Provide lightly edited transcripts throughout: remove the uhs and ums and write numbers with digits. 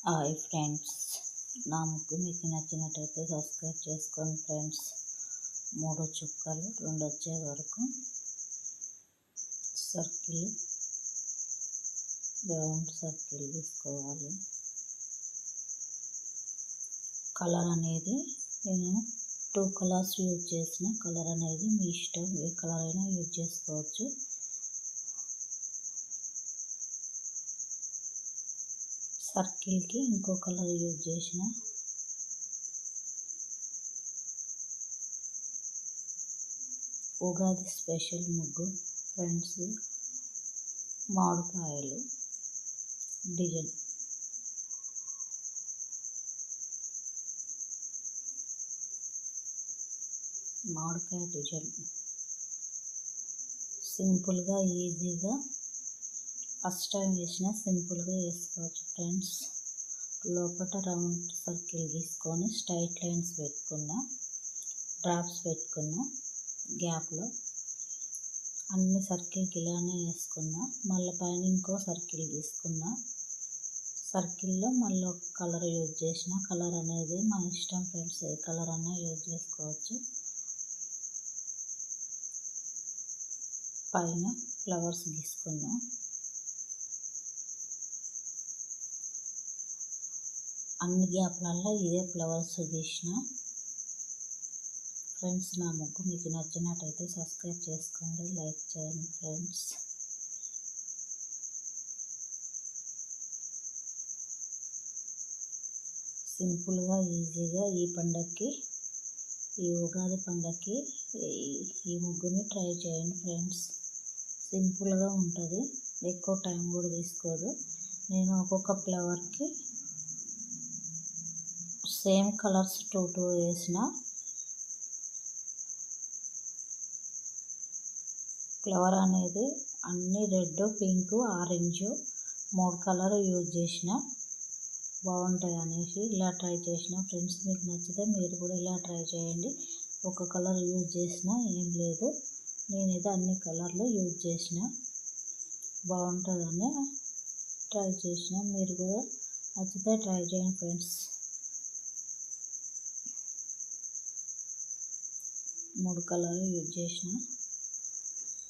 Hi friends, నా ముగ్గు మీకు నచ్చినట్టయితే సబ్స్క్రైబ్ చేసుకోండి ఫ్రెండ్స్. 3 చుక్కలు 2 వచ్చే వరకు సర్కిల్ రౌండ్ సర్కిల్ తీసుకోవాలి. కలర్ అనేది నేను 2 కలర్స్ యూజ్ చేసిన. కలర్ అనేది మీ ఇష్టం, ఏ కలర్ అయినా యూజ్ చేసుకోవచ్చు. సర్కిల్కి ఇంకో కలర్ యూజ్ చేసిన. ఉగాది స్పెషల్ ముగ్గు ఫ్రెండ్స్, మామిడికాయలు డిజైన్. మామిడికాయ డిజైన్ సింపుల్గా ఈజీగా ఫస్ట్ టైం వేసిన సింపుల్గా వేసుకోవచ్చు ఫ్రెండ్స్. లోపల రౌండ్ సర్కిల్ గీసుకొని స్ట్రైట్ లైన్స్ పెట్టుకున్న, డ్రాప్స్ పెట్టుకున్న, గ్యాప్లో అన్ని సర్కిల్కి ఇలానే వేసుకున్నా. మళ్ళీ పైన ఇంకో సర్కిల్ గీసుకున్న. సర్కిల్లో మళ్ళీ ఒక కలర్ యూజ్ చేసిన. కలర్ అనేది మన ఇష్టం ఫ్రెండ్స్, ఏ కలర్ అన్నా యూజ్ చేసుకోవచ్చు. పైన ఫ్లవర్స్ గీసుకున్నాం. అన్ని గ్యాప్లల్లో ఇదే ఫ్లవర్స్ గీసిన. ఫ్రెండ్స్, నా ముగ్గు మీకు నచ్చినట్టయితే సబ్స్క్రైబ్ చేసుకోండి, లైక్ చేయండి ఫ్రెండ్స్. సింపుల్గా ఈజీగా ఈ పండగకి, ఈ ఉగాది పండగకి ఈ ముగ్గుని ట్రై చేయండి ఫ్రెండ్స్. సింపుల్గా ఉంటుంది, ఎక్కువ టైం కూడా తీసుకోదు. నేను ఒక్కొక్క ఫ్లవర్కి సేమ్ కలర్స్ 2 వేసిన. ఫ్లవర్ అనేది అన్ని red, pink, orange 3 colour use చేసిన. బాగుంటాయి అనేసి ఇలా ట్రై చేసిన ఫ్రెండ్స్. మీకు నచ్చితే మీరు కూడా ఇలా ట్రై చేయండి. ఒక కలర్ యూజ్ చేసిన ఏం లేదు, నేనైతే అన్ని కలర్లు యూజ్ చేసిన. బాగుంటుందని ట్రై చేసిన. మీరు కూడా నచ్చితే ట్రై చేయండి ఫ్రెండ్స్. 3 కలర్లు యూజ్ చేసిన.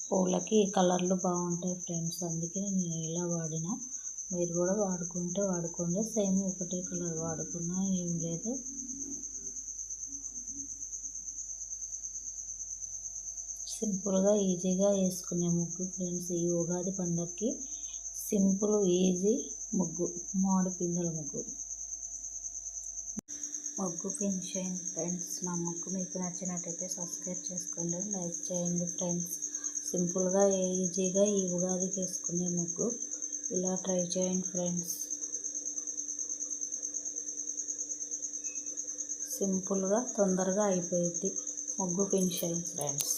పూలకి ఈ కలర్లు బాగుంటాయి ఫ్రెండ్స్, అందుకే నేను ఇలా వాడిన. మీరు కూడా వాడుకుంటే వాడుకోండి. సేమ్ ఒకటే కలర్ వాడుకున్నా ఏం లేదు. సింపుల్గా ఈజీగా వేసుకునే ముగ్గు ఫ్రెండ్స్. ఈ ఉగాది పండగకి సింపుల్ ఈజీ ముగ్గు, మామిడి పిందెల ముగ్గు. ముగ్గు ఫినిష్ అయింది ఫ్రెండ్స్. నా ముగ్గు మీకు నచ్చినట్టయితే సబ్స్క్రైబ్ చేసుకోండి, లైక్ చేయండి ఫ్రెండ్స్. సింపుల్గా ఈజీగా ఈ ఉగాదికి వేసుకునే ముగ్గు ఇలా ట్రై చేయండి ఫ్రెండ్స్. సింపుల్గా తొందరగా అయిపోయింది, ముగ్గు ఫినిష్ అయింది ఫ్రెండ్స్.